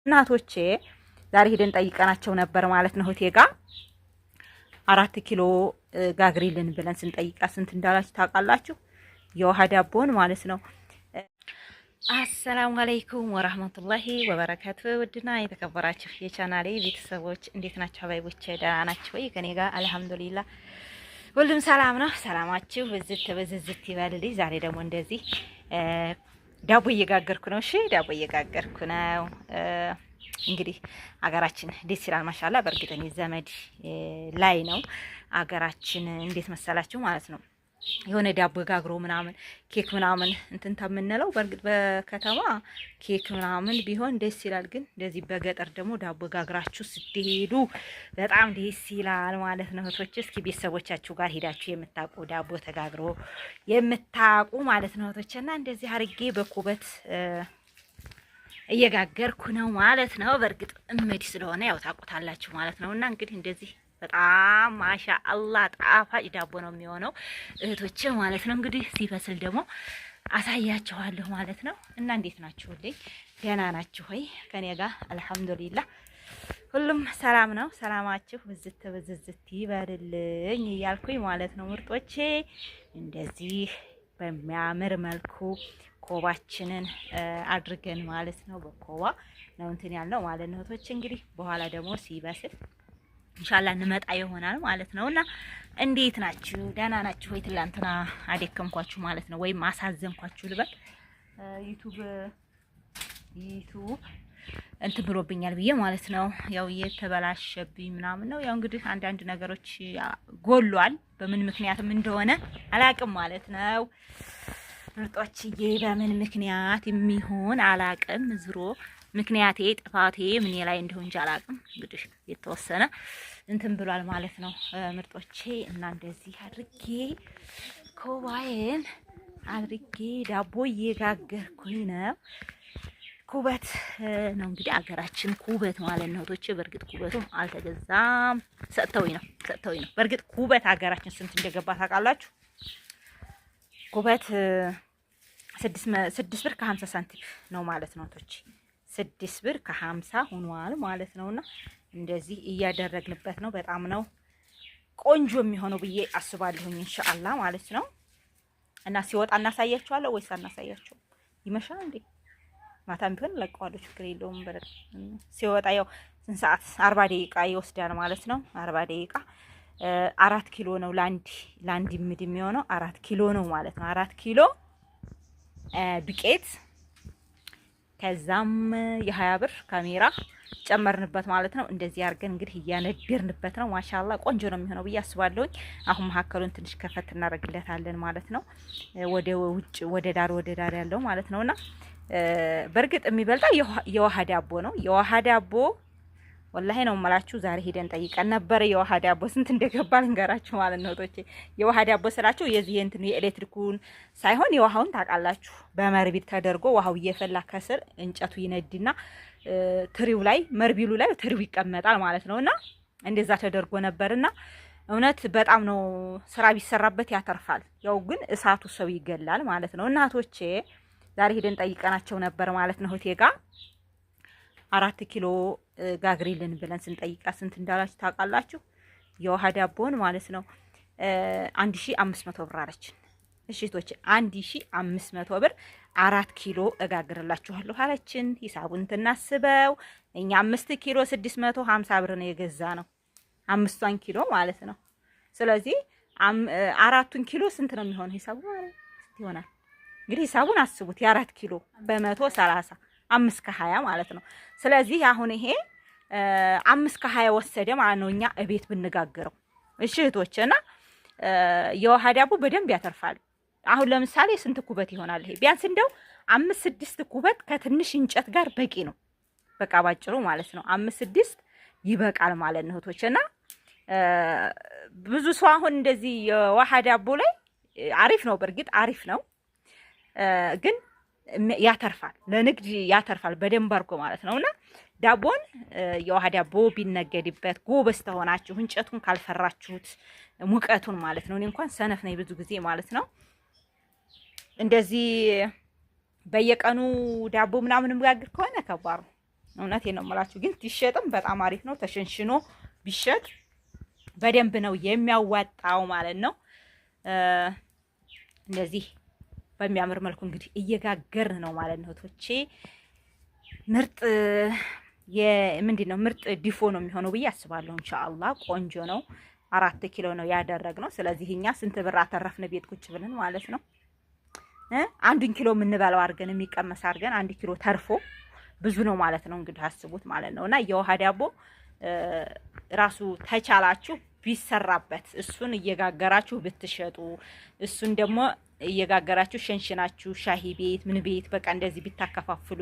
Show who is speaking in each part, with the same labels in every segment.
Speaker 1: እናቶቼ ዛሬ ሄደን ጠይቀናቸው ነበር ማለት ነው። እህቴ ጋር 4 ኪሎ ጋግሪልን ብለን ስንጠይቃ ስንት እንዳላችሁ ታውቃላችሁ? የውሃ ዳቦን ማለት ነው። አሰላሙ አለይኩም ወራህመቱላሂ ወበረካቱ። ውድና የተከበራችሁ የቻናሌ ቤተሰቦች እንዴት ናችሁ? አባይቦቼ ደህና ናችሁ ወይ? ከኔ ጋር አልሐምዱሊላህ ሁሉም ሰላም ነው። ሰላማችሁ ብዝት ይበልልኝ። ዛሬ ደግሞ እንደዚህ ዳቦ እየጋገርኩ ነው። እሺ ዳቦ እየጋገርኩ ነው። እንግዲህ አገራችን ደስ ይላል ማሻአላ። በእርግጥ እኔ ዘመድ ላይ ነው አገራችን እንዴት መሰላችሁ ማለት ነው። የሆነ ዳቦ ጋግሮ ምናምን ኬክ ምናምን እንትን ተምንለው በእርግጥ በከተማ ኬክ ምናምን ቢሆን ደስ ይላል። ግን እንደዚህ በገጠር ደግሞ ዳቦ ጋግራችሁ ስትሄዱ በጣም ደስ ይላል ማለት ነው። እህቶች እስኪ ቤተሰቦቻችሁ ጋር ሄዳችሁ የምታውቁ ዳቦ ተጋግሮ የምታውቁ ማለት ነው እህቶች፣ እና እንደዚህ አርጌ በኩበት እየጋገርኩ ነው ማለት ነው። በእርግጥ እምዲ ስለሆነ ያው ታውቁታላችሁ ማለት ነው። እና እንግዲህ እንደዚህ በጣም ማሻአላህ ጣፋጭ ዳቦ ነው የሚሆነው እህቶቼ ማለት ነው። እንግዲህ ሲበስል ደግሞ አሳያችኋለሁ ማለት ነው። እና እንዴት ናችሁልኝ? ደህና ናችሁ ወይ? ከኔ ጋር አልሐምዱሊላህ ሁሉም ሰላም ነው። ሰላማችሁ ብዝት ይበልልኝ እያልኩኝ ማለት ነው ምርጦቼ። እንደዚህ በሚያምር መልኩ ኮባችንን አድርገን ማለት ነው። በኮባ ነው እንትን ያለው ማለት ነው እህቶቼ። እንግዲህ በኋላ ደግሞ ሲበስል ኢንሻአላህ እንመጣ ይሆናል ማለት ነው። እና እንዴት ናችሁ? ደህና ናችሁ ወይ? ትላንትና አደከምኳችሁ ማለት ነው፣ ወይም አሳዘንኳችሁ ልበል። ዩቲዩብ እንትን ብሎብኛል ብዬ ማለት ነው። ያው የተበላሸብኝ ምናምን ነው። ያው እንግዲህ አንዳንድ ነገሮች ጎሏል። በምን ምክንያትም እንደሆነ አላቅም ማለት ነው ምርጦችዬ። በምን ምክንያት የሚሆን አላቅም። ዝሮ ምክንያቴ ጥፋቴ ምን ላይ እንደሆነ እንጂ አላቅም። እንግዲህ የተወሰነ እንትን ብሏል ማለት ነው ምርጦቼ። እና እንደዚህ አድርጌ ኮባዬን አድርጌ ዳቦ እየጋገርኩኝ ነው። ኩበት ነው እንግዲህ አገራችን ኩበት ማለት ነው እህቶቼ። በእርግጥ ኩበቱ አልተገዛም፣ ሰጥተውኝ ነው። በእርግጥ ኩበት አገራችን ስንት እንደገባ ታውቃላችሁ? ኩበት 6 ብር ከ50 ሳንቲም ነው ማለት ነው እህቶቼ። 6 ብር ከ50 ሆኗል ማለት ነውና እንደዚህ እያደረግንበት ነው። በጣም ነው ቆንጆ የሚሆነው ብዬ አስባለሁኝ ኢንሻአላህ ማለት ነው። እና ሲወጣ እናሳያችኋለሁ ወይስ አናሳያችሁም? ይመሻል እንዴ? ማታም ቢሆን ለቀዋለሁ፣ ችግር የለውም። በረድ ሲወጣ ያው ስንት ሰዓት 40 ደቂቃ ይወስዳል ማለት ነው። 40 ደቂቃ 4 ኪሎ ነው ላንድ ምድ የሚሆነው 4 ኪሎ ነው ማለት ነው። 4 ኪሎ ዱቄት ከዛም የ20 ብር ካሜራ ጨመርንበት ማለት ነው። እንደዚህ አድርገን እንግዲህ እያነደርንበት ነው። ማሻአላ ቆንጆ ነው የሚሆነው ብዬ አስባለሁ። አሁን መሀከሉን ትንሽ ከፈት እናደርግለታለን ማለት ነው። ወደ ውጭ ወደ ዳር ያለው ማለት ነውና በእርግጥ የሚበልጣው የውሃ ዳቦ ነው። የውሃ ዳቦ ወላሂ ነው የምላችሁ። ዛሬ ሄደን ጠይቀን ነበር። የውሃ ዳቦ ስንት እንደገባ ልንገራችሁ ማለት ነው እህቶቼ። የውሃ ዳቦ ስላችሁ የዚህ እንትን የኤሌክትሪኩን ሳይሆን የውሃውን ታውቃላችሁ። በመርቢል ተደርጎ ውሃው እየፈላ ከስር እንጨቱ ይነድና ትሪው ላይ መርቢሉ ላይ ትሪው ይቀመጣል ማለት ነውና እንደዛ ተደርጎ ነበርና እውነት በጣም ነው ስራ ቢሰራበት ያተርፋል። ያው ግን እሳቱ ሰው ይገላል ማለት ነው። እናቶቼ ዛሬ ሄደን ጠይቀናቸው ነበር ማለት ነው እህቴ ጋር 4 ኪሎ ጋግሪልን ብለን ስንጠይቃ ስንት እንዳላችሁ ታውቃላችሁ? የውሃ ዳቦን ማለት ነው 1500 ብር አለችን። እሺ እህቶቼ 1500 ብር 4 ኪሎ እጋግርላችኋለሁ አለችን። ሂሳቡን ትናስበው እኛ 5 ኪሎ 650 ብር ነው የገዛ ነው 5 ኪሎ ማለት ነው። ስለዚህ 4 ኪሎ ስንት ነው የሚሆነው? ሂሳቡ ማለት ይሆናል እንግዲህ ሂሳቡን አስቡት። የ4 ኪሎ በ130 5 ከ20 ማለት ነው። ስለዚህ አሁን ይሄ 5 ከ20 ወሰደ ማለት ነው እኛ እቤት ብንጋግረው። እሺ እህቶች፣ እና የውሃ ዳቦ በደንብ ያተርፋል። አሁን ለምሳሌ ስንት ኩበት ይሆናል ይሄ? ቢያንስ እንደው 5-6 ኩበት ከትንሽ እንጨት ጋር በቂ ነው። በቃ ባጭሩ ማለት ነው 5-6 ይበቃል ማለት ነው እህቶች። እና ብዙ ሰው አሁን እንደዚህ የውሃ ዳቦ ላይ አሪፍ ነው፣ በእርግጥ አሪፍ ነው፣ ግን ያተርፋል፣ ለንግድ ያተርፋል በደንብ አድርጎ ማለት ነውና ዳቦን የውሃ ዳቦ ቢነገድበት ጎበዝ ተሆናችሁ እንጨቱን ካልፈራችሁት ሙቀቱን ማለት ነው። እኔ እንኳን ሰነፍ ነኝ ብዙ ጊዜ ማለት ነው። እንደዚህ በየቀኑ ዳቦ ምናምን ጋግር ከሆነ ከባድ ነው። እውነቴን ነው የምላችሁ። ግን ቲሸጥም በጣም አሪፍ ነው። ተሸንሽኖ ቢሸጥ በደንብ ነው የሚያዋጣው ማለት ነው። እንደዚህ በሚያምር መልኩ እንግዲህ እየጋገርን ነው ማለት ነው እህቶቼ። ምርጥ ምንድነው ምርጥ ዲፎ ነው የሚሆነው ብዬ አስባለሁ። ኢንሻአላህ ቆንጆ ነው። 4 ኪሎ ነው ያደረግነው። ስለዚህ እኛ ስንት ብር አተረፍን ቤት ቁጭ ብለን ማለት ነው። 1 ኪሎ የምንበላው አድርገን የሚቀመስ አድርገን 1 ኪሎ ተርፎ ብዙ ነው ማለት ነው። እንግዲህ አስቡት ማለት ነው። እና የውሃ ዳቦ ራሱ ተቻላችሁ ቢሰራበት እሱን እየጋገራችሁ ብትሸጡ እሱን ደግሞ እየጋገራችሁ ሸንሽናችሁ ሻሂ ቤት ምን ቤት በቃ እንደዚህ ቢታከፋፍሉ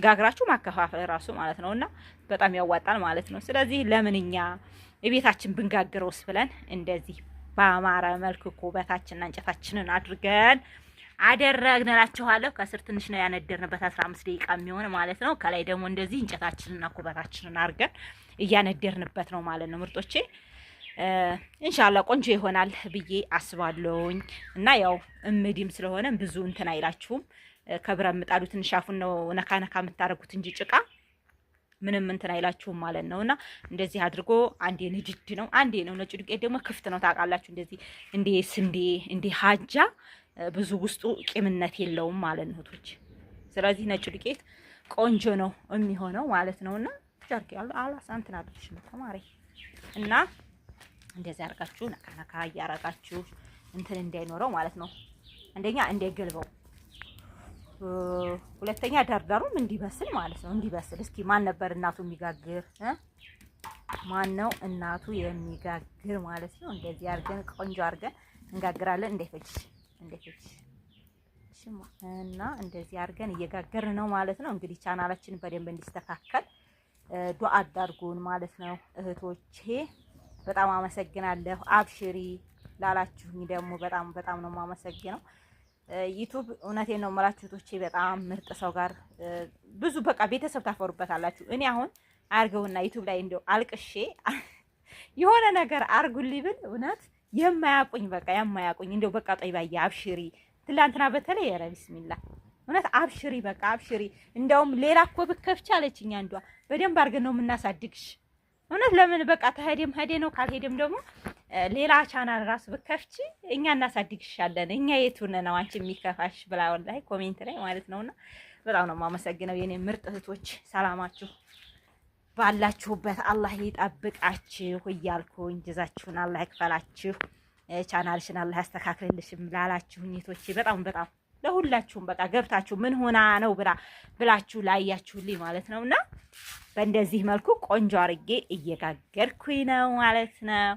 Speaker 1: ጋግራችሁ ማከፋፈል ራሱ ማለት ነውና በጣም ያዋጣል ማለት ነው። ስለዚህ ለምንኛ የቤታችን ብንጋግረውስ ብለን እንደዚህ በአማረ መልኩ ኩበታችንና እንጨታችንን አድርገን አደረግንላችኋለሁ። ከስር ትንሽ ነው ያነደርንበት 15 ደቂቃ የሚሆን ማለት ነው። ከላይ ደግሞ እንደዚህ እንጨታችንና ኩበታችንን አድርገን እያነደርንበት ነው ማለት ነው። ምርጦቼ ኢንሻአላህ ቆንጆ ይሆናል ብዬ አስባለሁኝ። እና ያው እምዲም ስለሆነ ብዙ እንትን አይላችሁም። ከብረት ምጣዱ ትንሽ አፉን ነው ነካ ነካ የምታረጉት እንጂ ጭቃ ምንም እንትን አይላችሁም ማለት ነውና እንደዚህ አድርጎ አንዴ ንድድ ነው አንዴ ነው። ነጭ ዱቄት ደግሞ ክፍት ነው ታውቃላችሁ። እንደዚህ እንደ ስንዴ እንደ ሀጃ ብዙ ውስጡ ቂምነት የለውም ማለት ነው እህቶች። ስለዚህ ነጭ ዱቄት ቆንጆ ነው የሚሆነው ማለት ነውና ጃርኪ አላስ እንትን አድርግሽ ተማሪ እና እንደዚህ አርጋችሁ ነካ ነካ ያረጋችሁ እንትን እንዳይኖረው ማለት ነው። አንደኛ እንዳይገልበው፣ ሁለተኛ ዳርዳሩም እንዲበስል ማለት ነው። እንዲበስል እስኪ ማን ነበር እናቱ የሚጋግር ማን ነው እናቱ የሚጋግር ማለት ነው። እንደዚህ አርገን ቆንጆ አርገን እንጋግራለን። እንደፈች እና እንደዚህ አርገን እየጋገርን ነው ማለት ነው። እንግዲህ ቻናላችን በደንብ እንዲስተካከል ዱአ አድርጉን ማለት ነው እህቶቼ። በጣም አመሰግናለሁ። አብሽሪ ላላችሁኝ ደግሞ በጣም ነው የማመሰግነው። ዩቲዩብ እውነቴን ነው የምላችሁ እህቶቼ፣ በጣም ምርጥ ሰው ጋር ብዙ በቃ ቤተሰብ ታፈሩበታላችሁ። እኔ አሁን አርገውና ዩቲዩብ ላይ እንደው አልቅሼ የሆነ ነገር አርጉልኝ ብል እውነት የማያቁኝ እንደው በቃ ጠይባዬ አብሽሪ ትላንትና በተለይ ኧረ ቢስሚላ እውነት አብሽሪ በቃ አብሽሪ። እንደውም ሌላ እኮ ብከፍቻ አለችኝ አንዷ። በደንብ አርገን ነው የምናሳድግሽ እውነት ለምን በቃ ተሄደም ሄደ ነው ካልሄደም ደግሞ ሌላ ቻናል ራሱ ብከፍቺ እኛ እናሳድግሻለን። እኛ የቱን ነው አንቺ የሚከፋሽ ብላ ወላሂ ኮሜንት ላይ ማለት ነውና በጣም ነው የማመሰግነው የኔ ምርጥ እህቶች። ሰላማችሁ ባላችሁበት አላህ ይጠብቃችሁ እያልኩኝ ጀዛችሁን አላህ ይክፈላችሁ። ቻናልሽን አላህ ያስተካክልልሽም ላላችሁኝ እህቶቼ በጣም ለሁላችሁም በቃ ገብታችሁ ምን ሆና ነው ብላችሁ ላያችሁልኝ ማለት ነውና በእንደዚህ መልኩ ቆንጆ አርጌ እየጋገርኩኝ ነው ማለት ነው።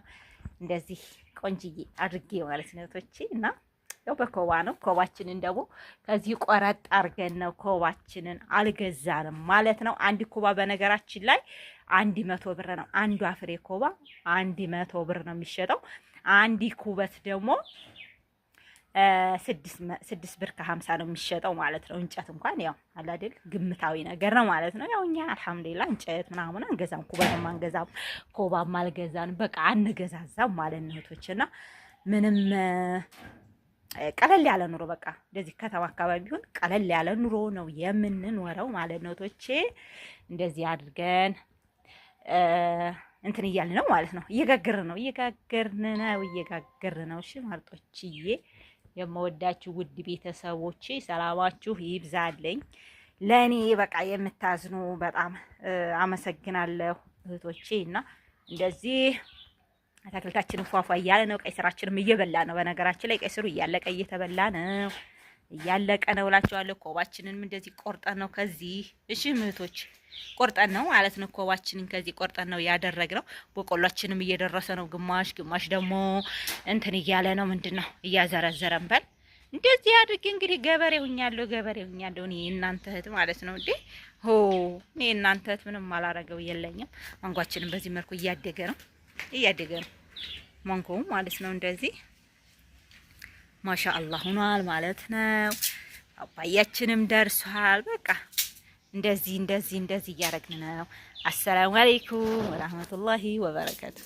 Speaker 1: እንደዚህ ቆንጅዬ አድርጌ ማለት ነው እህቶቼ። እና ያው በኮባ ነው። ኮባችንን ደግሞ ከዚህ ቆረጥ አርገን ነው ኮባችንን አልገዛንም ማለት ነው። አንድ ኮባ በነገራችን ላይ 100 ብር ነው። አንዷ ፍሬ ኮባ 100 ብር ነው የሚሸጠው። አንዲ ኩበት ደግሞ 6 ብር ከ50 ነው የሚሸጠው ማለት ነው። እንጨት እንኳን ያው አለ አይደል ግምታዊ ነገር ነው ማለት ነው። ያው እኛ አልሐምዱሊላህ እንጨት ምናምን አንገዛም፣ ኩበትም አንገዛም፣ ኮባም አልገዛን፣ በቃ አንገዛዛም ማለት ነው እህቶችና ምንም ቀለል ያለ ኑሮ በቃ እንደዚህ ከተማ አካባቢ ቢሆን ቀለል ያለ ኑሮ ነው የምንኖረው ማለት ነው እህቶቼ። እንደዚህ አድርገን እንትን እያልን ነው ማለት ነው። እየጋገርን ነው። እሺ ማርጦችዬ የምወዳችሁ ውድ ቤተሰቦቼ ሰላማችሁ ይብዛልኝ። ለኔ በቃ የምታዝኑ በጣም አመሰግናለሁ እህቶቼ። እና እንደዚህ አታክልታችንን ፏፏ እያለ ነው። ቀይ ስራችንም እየበላ ነው። በነገራችን ላይ ቀይ ስሩ እያለቀ ነው እላችኋለሁ። ኮባችንንም እንደዚህ ቆርጠን ነው ከዚህ እሺ እህቶች ቆርጠን ነው ማለት ነው። ኮባችንን ከዚህ ቆርጠን ነው ያደረግነው። በቆሏችንም እየደረሰ ነው። ግማሽ ደግሞ እንትን እያለ ነው። ምንድነው እያዘረዘረን በል እንደዚህ አድርጌ እንግዲህ ገበሬ ሁኛለሁ እኔ እናንተ እህት ማለት ነው እንዴ እኔ እናንተ እህት ምንም አላረገው የለኝም። ማንጓችንም በዚህ መልኩ እያደገ ነው ማንጎው ማለት ነው። እንደዚህ ማሻአላህ ሆኗል ማለት ነው። አባያችንም ደርሷል። በቃ እንደዚህ እያደረግን ነው። አሰላሙ አለይኩም ወራህመቱላሂ ወበረካቱ።